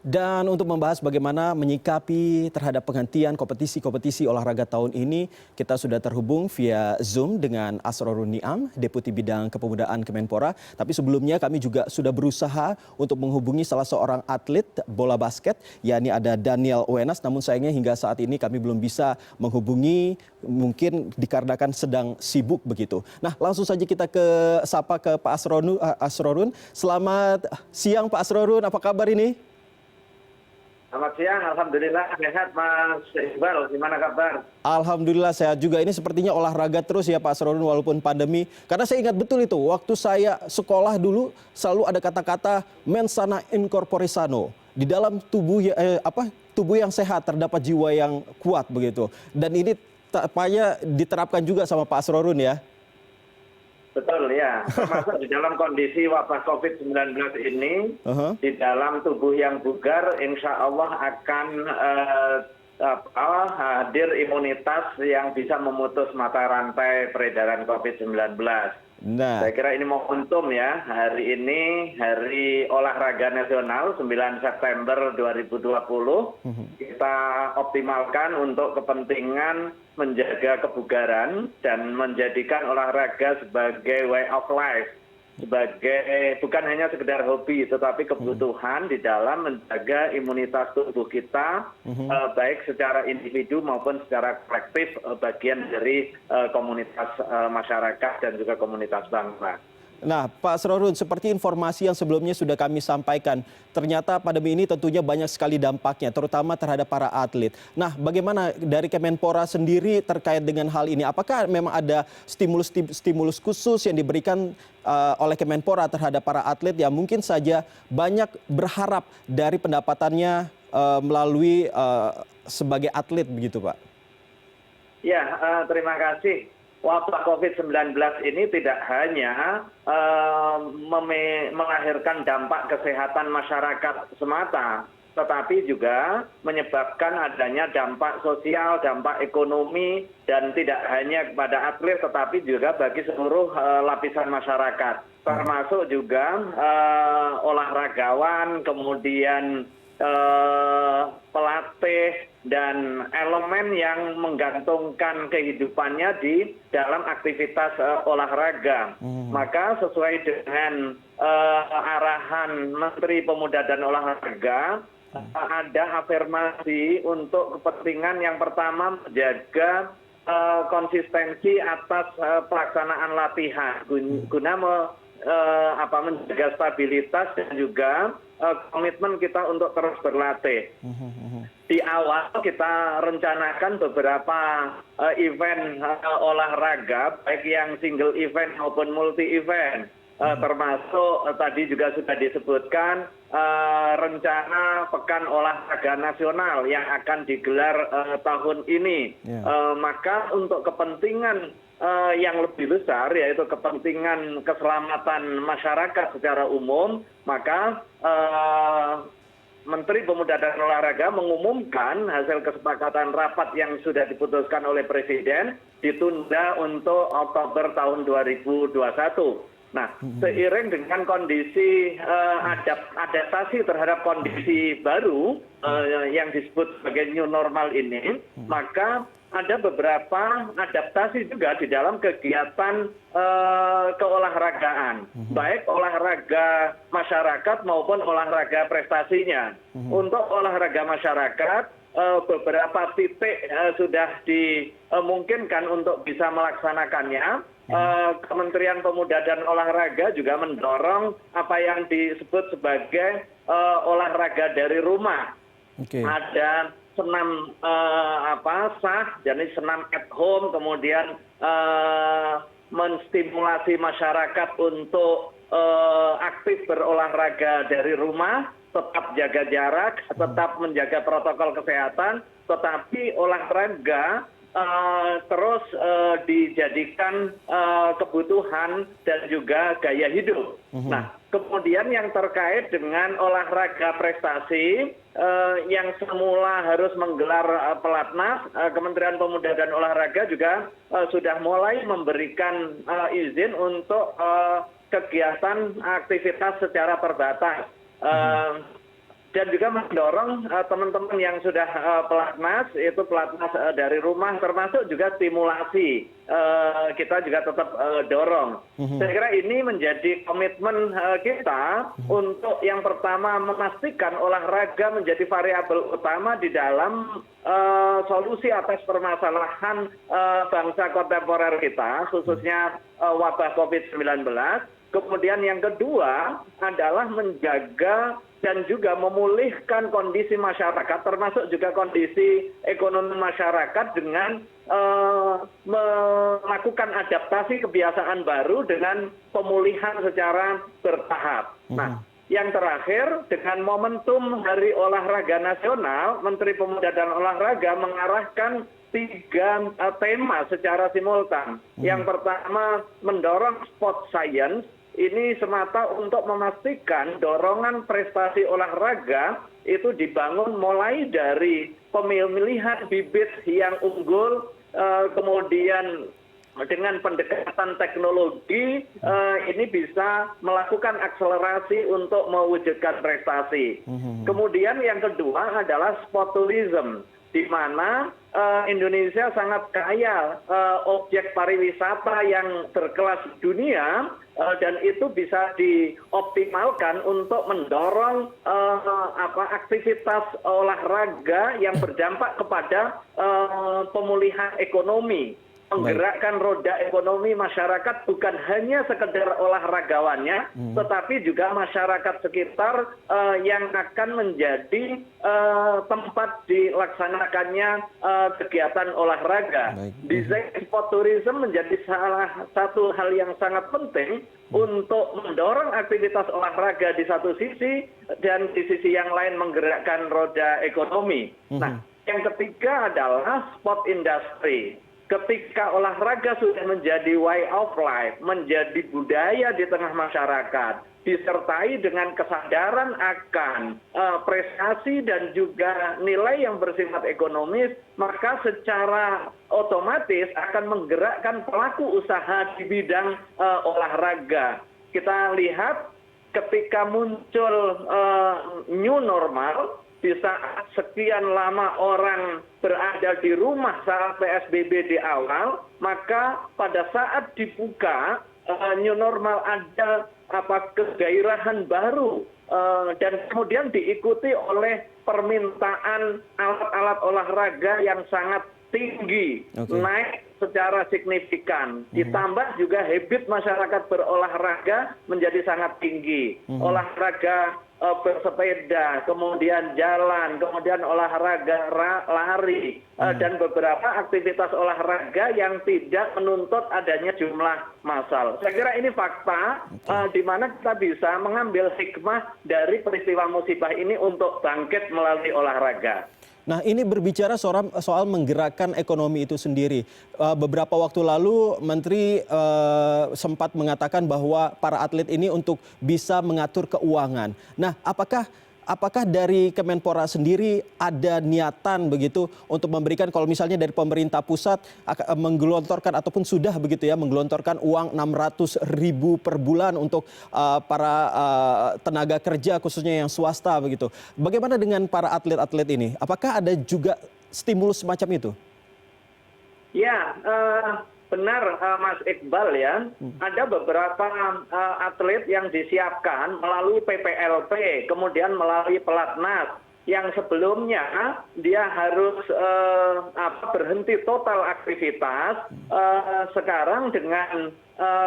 Dan untuk membahas bagaimana menyikapi terhadap penghentian kompetisi-kompetisi olahraga tahun ini, kita sudah terhubung via Zoom dengan Asrorun Niam, Deputi Bidang Kepemudaan Kemenpora. Tapi sebelumnya kami juga sudah berusaha untuk menghubungi salah seorang atlet bola basket, yakni ada Daniel Wenas. Namun sayangnya hingga saat ini kami belum bisa menghubungi, mungkin dikarenakan sedang sibuk begitu. Nah, langsung saja kita sapa ke Pak Asrorun. Selamat siang Pak Asrorun, apa kabar ini? Selamat siang, Alhamdulillah sehat Mas Iqbal, gimana kabar? Alhamdulillah sehat juga. Ini sepertinya olahraga terus ya Pak Asrorun walaupun pandemi. Karena saya ingat betul itu, waktu saya sekolah dulu selalu ada kata-kata mens sana in corpore sano. Di dalam tubuh yang sehat terdapat jiwa yang kuat begitu. Dan ini tampaknya diterapkan juga sama Pak Asrorun ya. Betul ya, termasuk di dalam kondisi wabah COVID-19 ini, di dalam tubuh yang bugar, insya Allah akan hadir imunitas yang bisa memutus mata rantai peredaran COVID-19. Nah, saya kira ini momentum ya, hari ini Hari Olahraga Nasional 9 September 2020, kita optimalkan untuk kepentingan menjaga kebugaran dan menjadikan olahraga sebagai way of life, sebagai bukan hanya sekedar hobi tetapi kebutuhan di dalam menjaga imunitas tubuh kita, baik secara individu maupun secara kolektif, bagian dari komunitas masyarakat dan juga komunitas bangsa. Nah, Pak Asrorun, seperti informasi yang sebelumnya sudah kami sampaikan, ternyata pandemi ini tentunya banyak sekali dampaknya, terutama terhadap para atlet. Nah, bagaimana dari Kemenpora sendiri terkait dengan hal ini? Apakah memang ada stimulus khusus yang diberikan oleh Kemenpora terhadap para atlet yang mungkin saja banyak berharap dari pendapatannya melalui sebagai atlet begitu, Pak? Ya, terima kasih. Wabah COVID-19 ini tidak hanya melahirkan dampak kesehatan masyarakat semata, tetapi juga menyebabkan adanya dampak sosial, dampak ekonomi, dan tidak hanya kepada atlet, tetapi juga bagi seluruh lapisan masyarakat. Termasuk juga olahragawan, kemudian pelatih, dan elemen yang menggantungkan kehidupannya di dalam aktivitas olahraga. Maka sesuai dengan arahan Menteri Pemuda dan Olahraga, ada afirmasi untuk kepentingan yang pertama menjaga konsistensi atas pelaksanaan latihan guna menjaga stabilitas dan juga komitmen kita untuk terus berlatih. Di awal kita rencanakan beberapa event olahraga, baik yang single event maupun multi event, termasuk tadi juga sudah disebutkan rencana Pekan Olahraga Nasional yang akan digelar tahun ini. Maka untuk kepentingan yang lebih besar, yaitu kepentingan keselamatan masyarakat secara umum, maka Menteri Pemuda dan Olahraga mengumumkan hasil kesepakatan rapat yang sudah diputuskan oleh Presiden ditunda untuk Oktober tahun 2021. Nah, seiring dengan kondisi adaptasi terhadap kondisi baru yang disebut sebagai new normal ini, maka ada beberapa adaptasi juga di dalam kegiatan keolahragaan, baik olahraga masyarakat maupun olahraga prestasinya. Untuk olahraga masyarakat, beberapa titik sudah dimungkinkan untuk bisa melaksanakannya. Kementerian Pemuda dan Olahraga juga mendorong apa yang disebut sebagai olahraga dari rumah. Ada senam sah, jadi senam at home, kemudian menstimulasi masyarakat untuk aktif berolahraga dari rumah, tetap jaga jarak, tetap menjaga protokol kesehatan, tetapi olahraga terus dijadikan kebutuhan dan juga gaya hidup. Nah, kemudian yang terkait dengan olahraga prestasi yang semula harus menggelar pelatnas, Kementerian Pemuda dan Olahraga juga sudah mulai memberikan izin untuk kegiatan aktivitas secara terbatas. dan juga mendorong teman-teman yang sudah pelatnas, itu pelatnas dari rumah, termasuk juga stimulasi kita juga tetap dorong. Saya kira ini menjadi komitmen kita untuk yang pertama memastikan olahraga menjadi variabel utama di dalam solusi atas permasalahan bangsa kontemporer kita, khususnya wabah COVID-19. Kemudian yang kedua adalah menjaga dan juga memulihkan kondisi masyarakat, termasuk juga kondisi ekonomi masyarakat dengan melakukan adaptasi kebiasaan baru dengan pemulihan secara bertahap. Nah, yang terakhir, dengan momentum Hari Olahraga Nasional, Menteri Pemuda dan Olahraga mengarahkan 3 tema secara simultan. Yang pertama, mendorong sport science. Ini semata untuk memastikan dorongan prestasi olahraga itu dibangun mulai dari pemilihan bibit yang unggul, kemudian dengan pendekatan teknologi ini bisa melakukan akselerasi untuk mewujudkan prestasi. Kemudian yang kedua adalah sport tourism, di mana Indonesia sangat kaya objek pariwisata yang berkelas dunia, dan itu bisa dioptimalkan untuk mendorong aktivitas olahraga yang berdampak kepada pemulihan ekonomi, menggerakkan roda ekonomi masyarakat, bukan hanya sekedar olahragawannya, tetapi juga masyarakat sekitar yang akan menjadi tempat dilaksanakannya kegiatan olahraga. Desain sport tourism menjadi salah satu hal yang sangat penting untuk mendorong aktivitas olahraga di satu sisi, dan di sisi yang lain menggerakkan roda ekonomi. Nah, yang ketiga adalah sport industry. Ketika olahraga sudah menjadi way of life, menjadi budaya di tengah masyarakat, disertai dengan kesadaran akan prestasi dan juga nilai yang bersifat ekonomis, maka secara otomatis akan menggerakkan pelaku usaha di bidang olahraga. Kita lihat ketika muncul new normal, di saat sekian lama orang berada di rumah saat PSBB di awal, maka pada saat dibuka new normal ada kegairahan baru, dan kemudian diikuti oleh permintaan alat-alat olahraga yang sangat tinggi, naik secara signifikan. Ditambah juga habit masyarakat berolahraga menjadi sangat tinggi. Olahraga bersepeda, kemudian jalan, kemudian olahraga lari, dan beberapa aktivitas olahraga yang tidak menuntut adanya jumlah massal. Saya kira ini fakta di mana kita bisa mengambil hikmah dari peristiwa musibah ini untuk bangkit melalui olahraga. Nah, ini berbicara soal menggerakkan ekonomi itu sendiri. Beberapa waktu lalu Menteri sempat mengatakan bahwa para atlet ini untuk bisa mengatur keuangan. Nah, apakah dari Kemenpora sendiri ada niatan begitu untuk memberikan, kalau misalnya dari pemerintah pusat menggelontorkan ataupun sudah begitu ya, menggelontorkan uang 600.000 per bulan untuk para tenaga kerja khususnya yang swasta begitu. Bagaimana dengan para atlet-atlet ini? Apakah ada juga stimulus semacam itu? Ya, benar Mas Iqbal ya, ada beberapa atlet yang disiapkan melalui PPLP, kemudian melalui pelatnas, yang sebelumnya dia harus berhenti total aktivitas. Sekarang dengan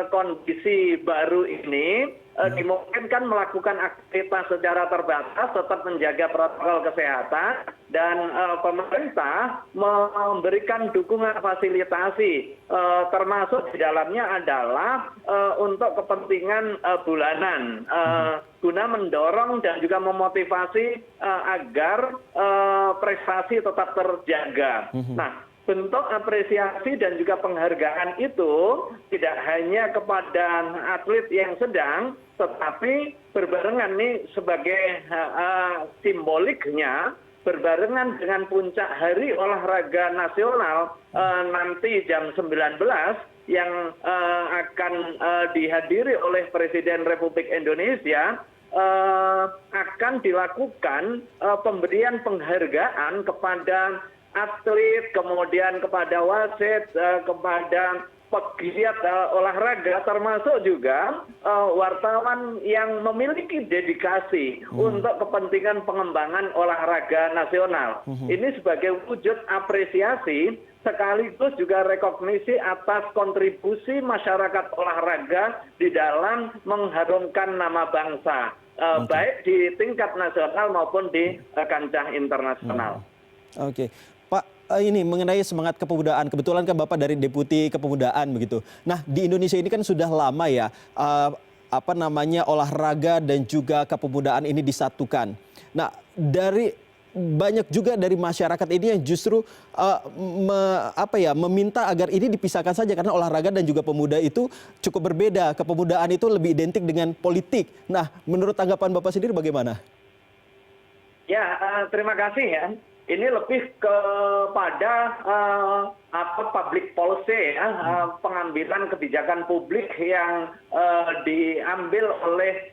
kondisi baru ini dimungkinkan melakukan aktivitas secara terbatas, tetap menjaga protokol kesehatan, dan pemerintah memberikan dukungan fasilitasi, termasuk di dalamnya adalah untuk kepentingan bulanan, guna mendorong dan juga memotivasi agar prestasi tetap terjaga. Nah, bentuk apresiasi dan juga penghargaan itu tidak hanya kepada atlet yang sedang, tetapi berbarengan nih sebagai simboliknya, berbarengan dengan puncak Hari Olahraga Nasional nanti jam 19 yang akan dihadiri oleh Presiden Republik Indonesia, akan dilakukan pemberian penghargaan kepada atlet, kemudian kepada wasit, kepada pegiat olahraga, termasuk juga wartawan yang memiliki dedikasi untuk kepentingan pengembangan olahraga nasional. Ini sebagai wujud apresiasi sekaligus juga rekognisi atas kontribusi masyarakat olahraga di dalam mengharumkan nama bangsa, baik di tingkat nasional maupun di kancah internasional. Oke. Pak, ini mengenai semangat kepemudaan, kebetulan kan Bapak dari Deputi Kepemudaan begitu. Nah, di Indonesia ini kan sudah lama ya, olahraga dan juga kepemudaan ini disatukan. Nah, banyak juga dari masyarakat ini yang justru meminta agar ini dipisahkan saja karena olahraga dan juga pemuda itu cukup berbeda. Kepemudaan itu lebih identik dengan politik. Nah, menurut tanggapan Bapak sendiri bagaimana? Ya, terima kasih ya. Ini lebih kepada public policy ya, pengambilan kebijakan publik yang diambil oleh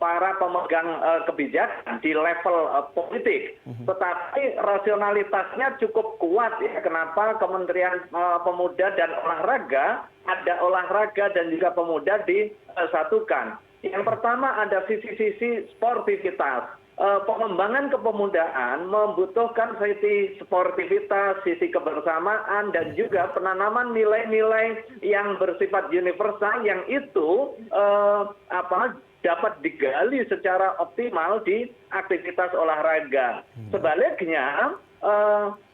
para pemegang kebijakan di level politik. Tetapi rasionalitasnya cukup kuat ya. Kenapa Kementerian Pemuda dan Olahraga, ada olahraga dan juga pemuda disatukan. Yang pertama ada sisi-sisi sportivitas. Pengembangan kepemudaan membutuhkan sisi sportivitas, sisi kebersamaan, dan juga penanaman nilai-nilai yang bersifat universal yang itu dapat digali secara optimal di aktivitas olahraga. Sebaliknya,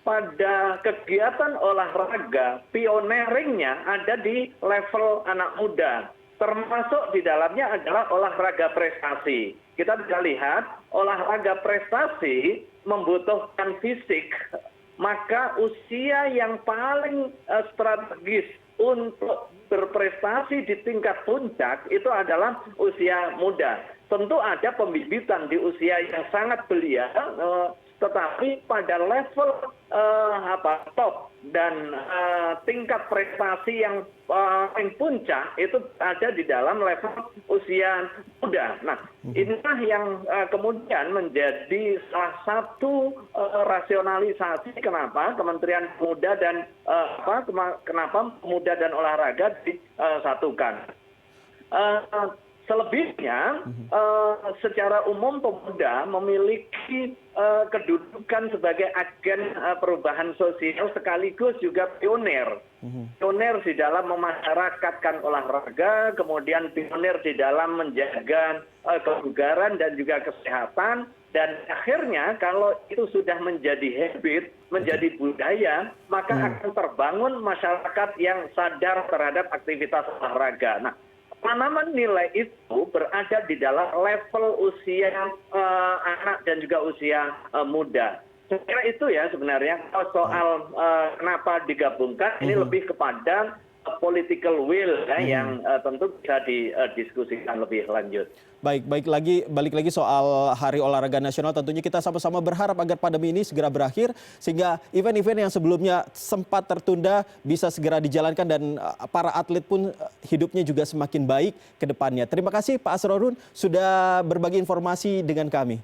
pada kegiatan olahraga, pioneeringnya ada di level anak muda. Termasuk di dalamnya adalah olahraga prestasi. Kita bisa lihat olahraga prestasi membutuhkan fisik, maka usia yang paling strategis untuk berprestasi di tingkat puncak itu adalah usia muda. Tentu ada pembibitan di usia yang sangat belia, tetapi pada level top dan tingkat prestasi yang paling puncak itu ada di dalam level usia muda. Nah, inilah yang kemudian menjadi salah satu rasionalisasi kenapa Kementerian Pemuda dan kenapa Pemuda dan Olahraga disatukan. Selebihnya, secara umum pemuda memiliki kedudukan sebagai agen perubahan sosial sekaligus juga pionir. Pionir di dalam memasyarakatkan olahraga, kemudian pionir di dalam menjaga kebugaran dan juga kesehatan. Dan akhirnya kalau itu sudah menjadi habit, menjadi budaya, maka akan terbangun masyarakat yang sadar terhadap aktivitas olahraga. Nah, penanaman nilai itu berada di dalam level usia anak dan juga usia muda. Saya kira itu ya sebenarnya soal kenapa digabungkan, ini lebih kepada political will ya, yang tentu bisa didiskusikan lebih lanjut. Balik lagi soal Hari Olahraga Nasional, tentunya kita sama-sama berharap agar pandemi ini segera berakhir sehingga event-event yang sebelumnya sempat tertunda bisa segera dijalankan dan para atlet pun hidupnya juga semakin baik ke depannya. Terima kasih Pak Asrorun sudah berbagi informasi dengan kami.